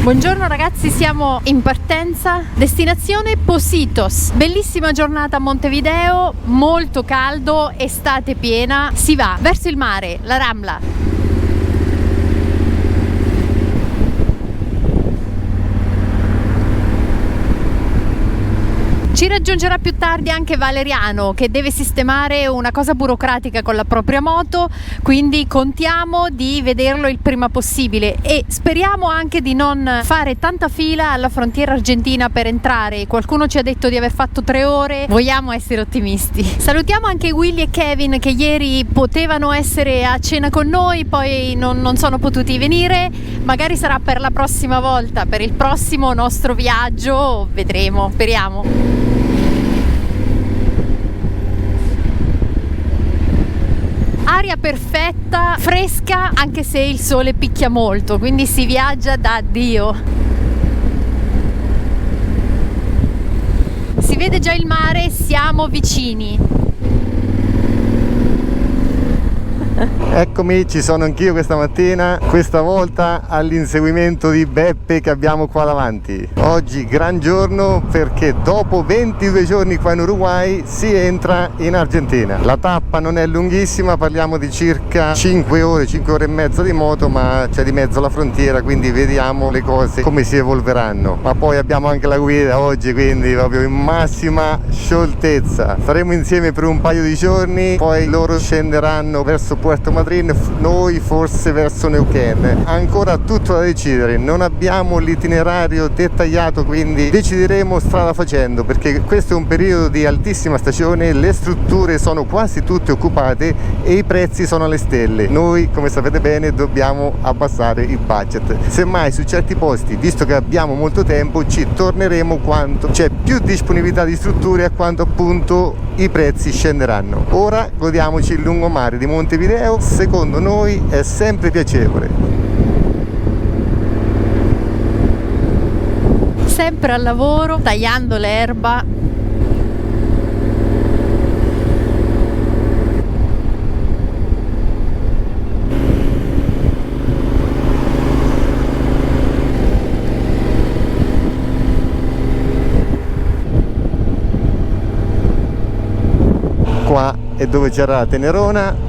Buongiorno ragazzi, siamo in partenza, destinazione Positos. Bellissima giornata a Montevideo, molto caldo, estate piena, si va verso il mare, la Rambla. Ci raggiungerà più tardi anche Valeriano, che deve sistemare una cosa burocratica con la propria moto, quindi contiamo di vederlo il prima possibile e speriamo anche di non fare tanta fila alla frontiera argentina per entrare. Qualcuno ci ha detto di aver fatto 3 ore, vogliamo essere ottimisti. Salutiamo anche Willy e Kevin che ieri potevano essere a cena con noi, poi non sono potuti venire, magari sarà per la prossima volta, per il prossimo nostro viaggio, vedremo, speriamo. Aria perfetta, fresca, anche se il sole picchia molto, quindi si viaggia da Dio. Si vede già il mare, siamo vicini. Eccomi, ci sono anch'io questa mattina, questa volta all'inseguimento di Beppe che abbiamo qua davanti. Oggi gran giorno perché dopo 22 giorni qua in Uruguay si entra in Argentina. La tappa non è lunghissima, parliamo di circa 5 ore e mezza di moto, ma c'è di mezzo la frontiera, quindi vediamo le cose come si evolveranno. Ma poi abbiamo anche la guida oggi, quindi proprio in massima scioltezza. Staremo insieme per un paio di giorni, poi loro scenderanno verso Puerto Madryn, noi forse verso Neuquén. Ancora tutto da decidere, non abbiamo l'itinerario dettagliato, quindi decideremo strada facendo, perché questo è un periodo di altissima stagione, le strutture sono quasi tutte occupate e i prezzi sono alle stelle. Noi, come sapete bene, dobbiamo abbassare il budget. Semmai su certi posti, visto che abbiamo molto tempo, ci torneremo quando c'è più disponibilità di strutture, a quanto appunto i prezzi scenderanno. Ora godiamoci il lungomare di Montevideo, secondo noi è sempre piacevole. Sempre al lavoro, tagliando l'erba. Qua è dove c'era la Tenerona.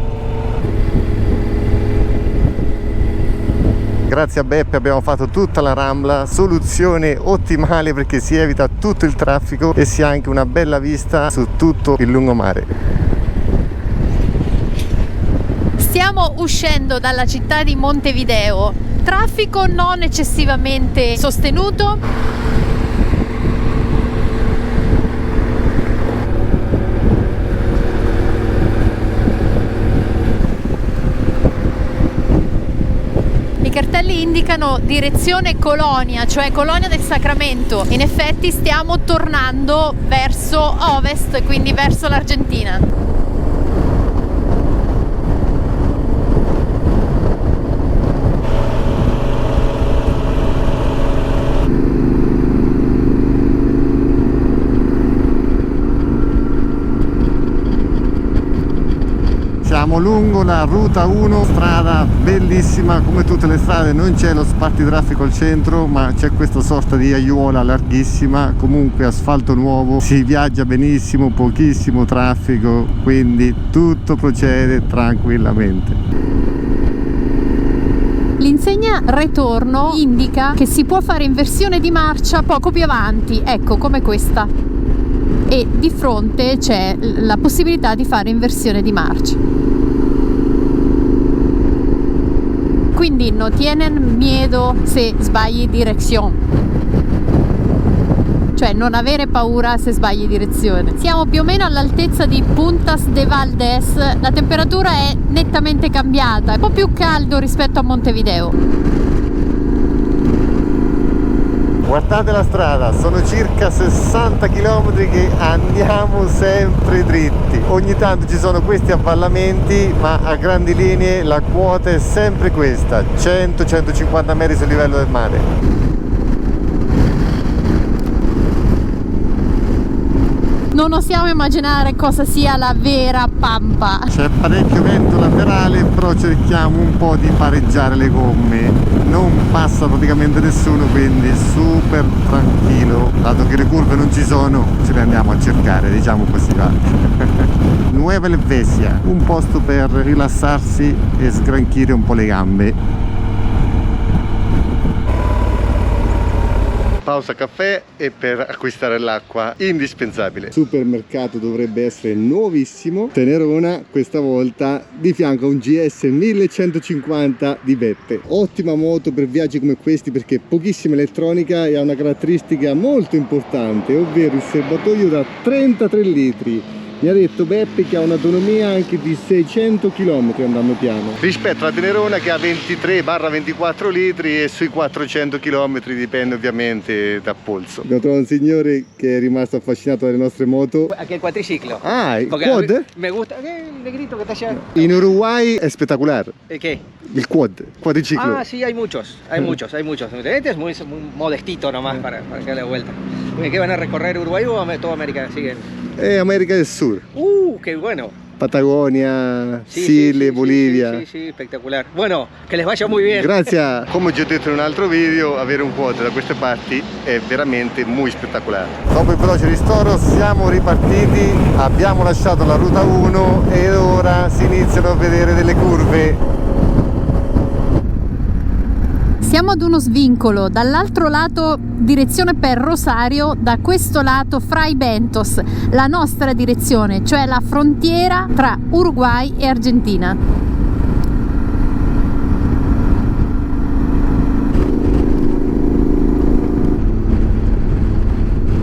Grazie a Beppe abbiamo fatto tutta la Rambla, soluzione ottimale perché si evita tutto il traffico e si ha anche una bella vista su tutto il lungomare. Stiamo uscendo dalla città di Montevideo, traffico non eccessivamente sostenuto. I cartelli indicano direzione Colonia, cioè Colonia del Sacramento. In effetti stiamo tornando verso ovest, quindi verso l'Argentina. Siamo lungo la ruta 1, strada bellissima come tutte le strade, non c'è lo spartitraffico al centro, ma c'è questa sorta di aiuola larghissima, comunque asfalto nuovo, si viaggia benissimo, pochissimo traffico, quindi tutto procede tranquillamente. L'insegna ritorno indica che si può fare inversione di marcia poco più avanti, ecco come questa, e di fronte c'è la possibilità di fare inversione di marcia. Quindi no tienen miedo se sbagli direzione, cioè non avere paura se sbagli direzione. Siamo più o meno all'altezza di Puntas de Valdés, la temperatura è nettamente cambiata, è un po' più caldo rispetto a Montevideo. Guardate la strada, sono circa 60 km che andiamo sempre dritti. Ogni tanto ci sono questi avvallamenti, ma a grandi linee la quota è sempre questa, 100-150 metri sul livello del mare. non osiamo immaginare cosa sia la vera pampa. C'è parecchio vento laterale, però cerchiamo un po' di pareggiare le gomme. Non passa praticamente nessuno, quindi super tranquillo. Dato che le curve non ci sono, ce le andiamo a cercare, diciamo così va. Nueva Helvetia, un posto per rilassarsi e sgranchire un po' le gambe. Pausa caffè e per acquistare l'acqua indispensabile. Supermercato dovrebbe essere nuovissimo. Tenerona, questa volta di fianco a un GS 1150 di Beppe. Ottima moto per viaggi come questi perché pochissima elettronica e ha una caratteristica molto importante, ovvero il serbatoio da 33 litri. Mi ha detto Beppe che ha un'autonomia anche di 600 km andando piano, rispetto alla Tenerona che ha 23-24 litri e sui 400 km, dipende ovviamente dal polso. Abbiamo trovato un signore che è rimasto affascinato dalle nostre moto. Aquí el cuatriciclo. Ah, il Porque quad? me gusta. El negrito que está allá. In Uruguay è spettacolare. ¿Qué? Il quadriciclo. Ah, sí, hay muchos. Hay muchos. Este es muy modestito nomás para que dé la vuelta. ¿Qué van a recorrer Uruguay o toda América? Siguen. América del Sur. Qué bueno. Patagonia, Sì, Cile, sì, Bolivia. Sì, spettacolare. Bueno, che les vaya muy bien. Grazie. Come già detto in un altro video, avere un quad da queste parti è veramente molto spettacolare. Dopo il veloce ristoro siamo ripartiti, abbiamo lasciato la ruta 1 e ora si iniziano a vedere delle curve. Siamo ad uno svincolo, dall'altro lato direzione per Rosario, da questo lato Fray Bentos, la nostra direzione, cioè la frontiera tra Uruguay e Argentina.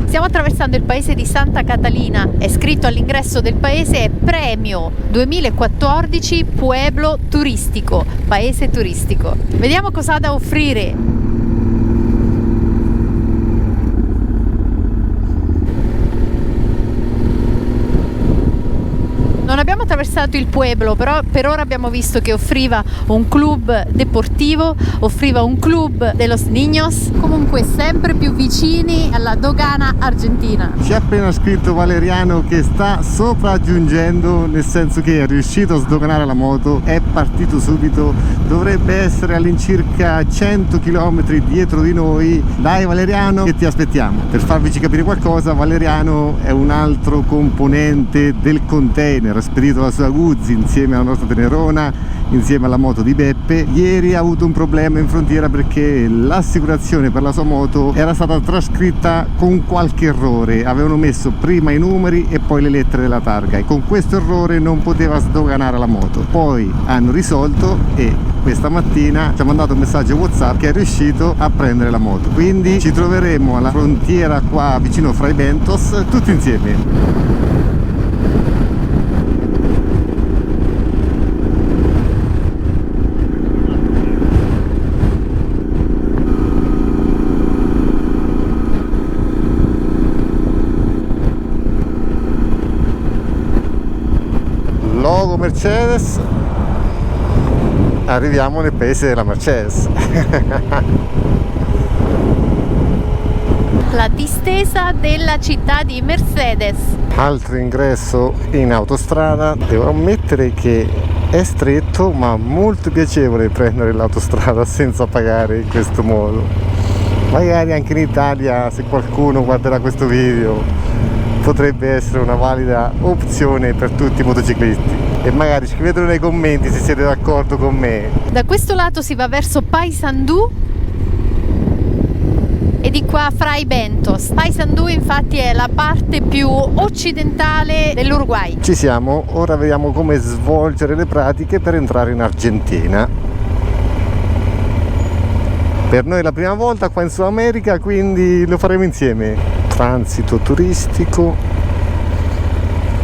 Stiamo attraversando il paese di Santa Catalina, è scritto all'ingresso del paese è Premio 2014 Pueblo Turistico, paese turistico. Vediamo cosa ha da offrire. Non abbiamo attraversato il pueblo, però per ora abbiamo visto che offriva un club deportivo, offriva un club de los niños, comunque sempre più vicini alla dogana argentina. Ci ha appena scritto Valeriano che sta sopraggiungendo, nel senso che è riuscito a sdoganare la moto, è partito subito, dovrebbe essere all'incirca 100 km dietro di noi. Dai Valeriano che ti aspettiamo. Per farvici capire qualcosa, Valeriano è un altro componente del container spedito da sua Guzzi insieme alla nostra Tenerona, insieme alla moto di Beppe. Ieri ha avuto un problema in frontiera perché l'assicurazione per la sua moto era stata trascritta con qualche errore, avevano messo prima i numeri e poi le lettere della targa e con questo errore non poteva sdoganare la moto. Poi hanno risolto e questa mattina ci ha mandato un messaggio WhatsApp che è riuscito a prendere la moto, quindi ci troveremo alla frontiera qua vicino Fray Bentos tutti insieme. Logo Mercedes, arriviamo nel paese della Mercedes. La distesa della città di Mercedes. Altro ingresso in autostrada. Devo ammettere che è stretto ma molto piacevole prendere l'autostrada senza pagare in questo modo. Magari anche in Italia, se qualcuno guarderà questo video, potrebbe essere una valida opzione per tutti i motociclisti. E magari scrivetelo nei commenti se siete d'accordo con me. Da questo lato si va verso Paysandú e di qua Fray Bentos. Paysandú infatti è la parte più occidentale dell'Uruguay. Ci siamo, ora vediamo come svolgere le pratiche per entrare in Argentina. Per noi è la prima volta qua in Sud America, quindi lo faremo insieme. Transito turistico,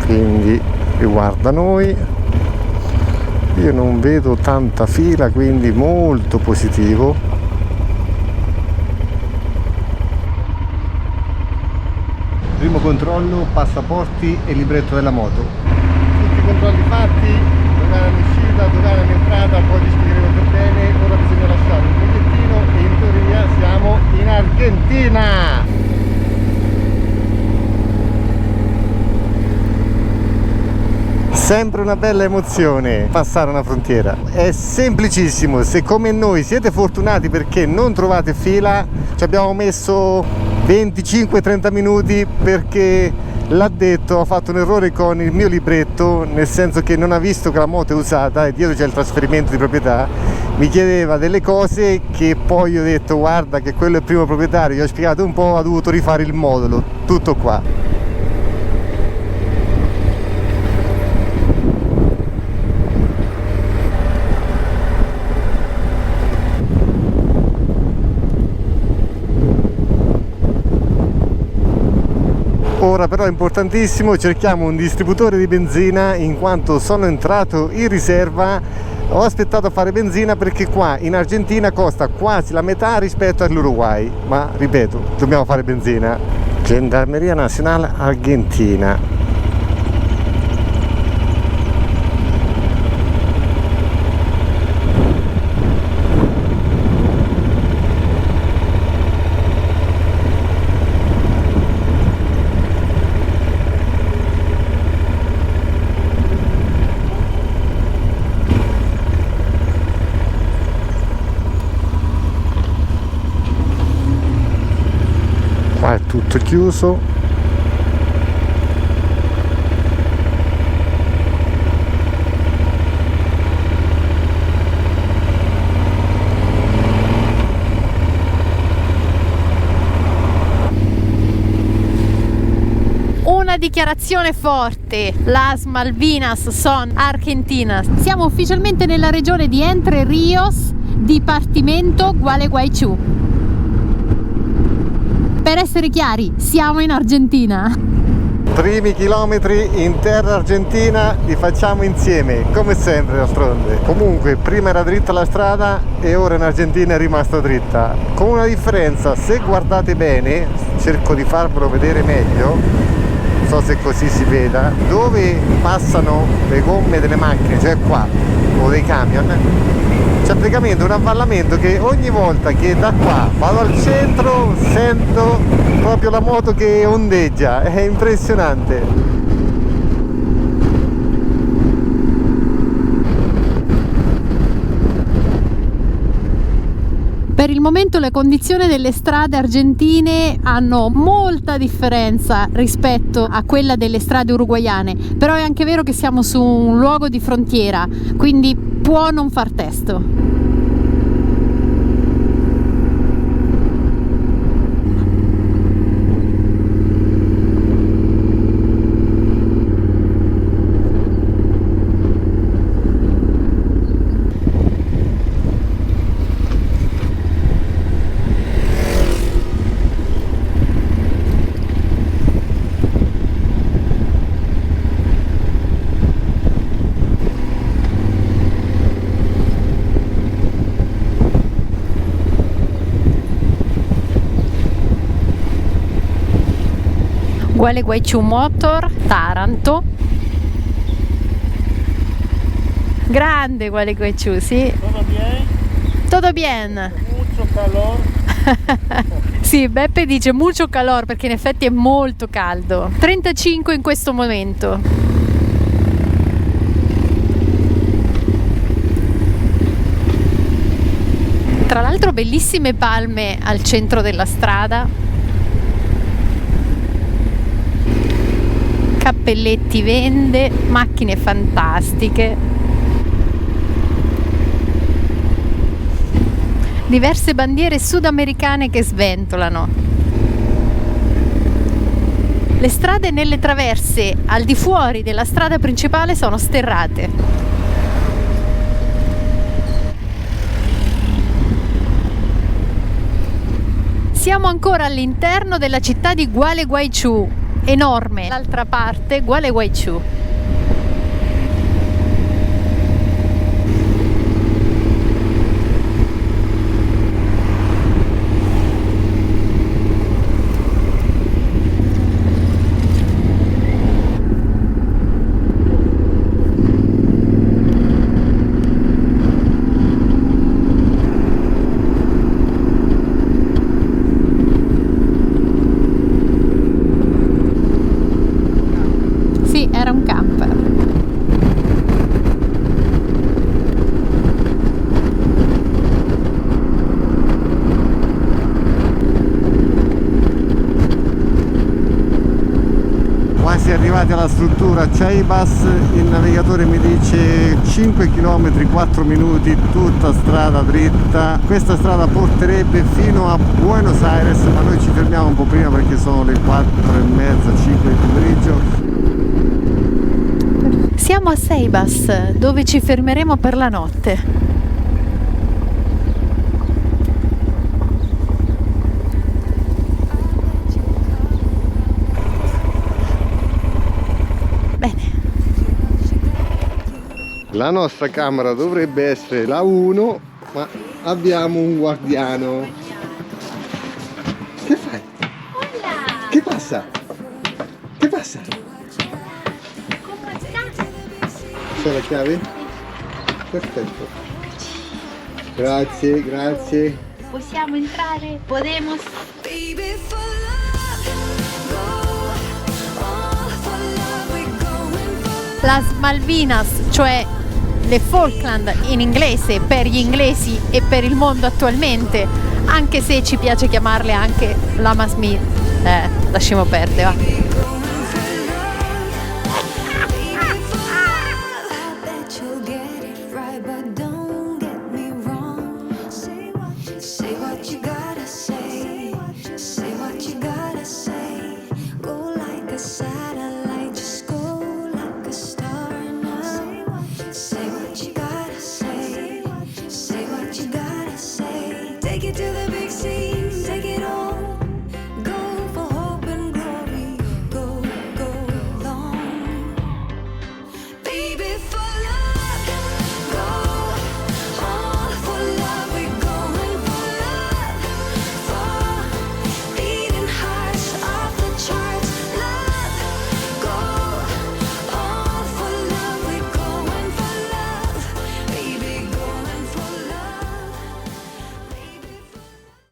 quindi riguarda noi. Io non vedo tanta fila, quindi molto positivo. Primo controllo, passaporti e libretto della moto. Tutti i controlli fatti, dogana in uscita, dogana in entrata, poi vi spiegheremo per bene. Ora bisogna lasciare un bigliettino e in teoria siamo in Argentina. Sempre una bella emozione passare una frontiera. È semplicissimo, se come noi siete fortunati perché non trovate fila, ci abbiamo messo 25-30 minuti perché l'addetto ha fatto un errore con il mio libretto, nel senso che non ha visto che la moto è usata e dietro c'è il trasferimento di proprietà. Mi chiedeva delle cose che poi ho detto guarda che quello è il primo proprietario, gli ho spiegato un po', ha dovuto rifare il modulo, tutto qua. Ora però è importantissimo, cerchiamo un distributore di benzina in quanto sono entrato in riserva, ho aspettato a fare benzina perché qua in Argentina costa quasi la metà rispetto all'Uruguay, ma ripeto, dobbiamo fare benzina. Gendarmeria Nazionale Argentina. Qua è tutto chiuso. Una dichiarazione forte, Las Malvinas son Argentinas. Siamo ufficialmente nella regione di Entre Ríos, dipartimento Gualeguaychú. Per essere chiari, siamo in Argentina. Primi chilometri in terra argentina li facciamo insieme, come sempre d'altronde. Comunque prima era dritta la strada e ora in Argentina è rimasta dritta. Con una differenza, se guardate bene, cerco di farvelo vedere meglio, non so se così si veda, dove passano le gomme delle macchine, cioè qua, o dei camion, c'è praticamente un avvallamento che ogni volta che da qua vado al centro sento proprio la moto che ondeggia, è impressionante. Per il momento le condizioni delle strade argentine hanno molta differenza rispetto a quella delle strade uruguaiane, però è anche vero che siamo su un luogo di frontiera, quindi può non far testo. Gualeguaychú Motor, Taranto. Grande Gualeguaychú, sì. ¿Todo bien? Todo bien. Mucho calor. Sì, Beppe dice mucho calor perché in effetti è molto caldo. 35 in questo momento. Tra l'altro bellissime palme al centro della strada. Cappelletti vende, macchine fantastiche, diverse bandiere sudamericane che sventolano. Le strade nelle traverse al di fuori della strada principale sono sterrate. Siamo ancora all'interno della città di Gualeguaychú, enorme, l'altra parte Gualeguaychú. Sì, era un camion. arrivati alla struttura Ceibas, il navigatore mi dice 5 km 4 minuti, tutta strada dritta. Questa strada porterebbe fino a Buenos Aires, ma noi ci fermiamo un po' prima perché sono le 4:30, 5 del pomeriggio. Siamo a Ceibas, dove ci fermeremo per la notte. La nostra camera dovrebbe essere la 1, ma abbiamo un guardiano. Che fai? Hola, Che passa? Che passa? ¿cómo estás? C'è la chiave? Perfetto. Grazie, grazie. Possiamo entrare? Podemos. Baby, for love, go all for love, we're going for Las Malvinas, cioè le Falkland in inglese per gli inglesi e per il mondo attualmente, anche se ci piace chiamarle anche Lama Smith. Lasciamo perdere, va.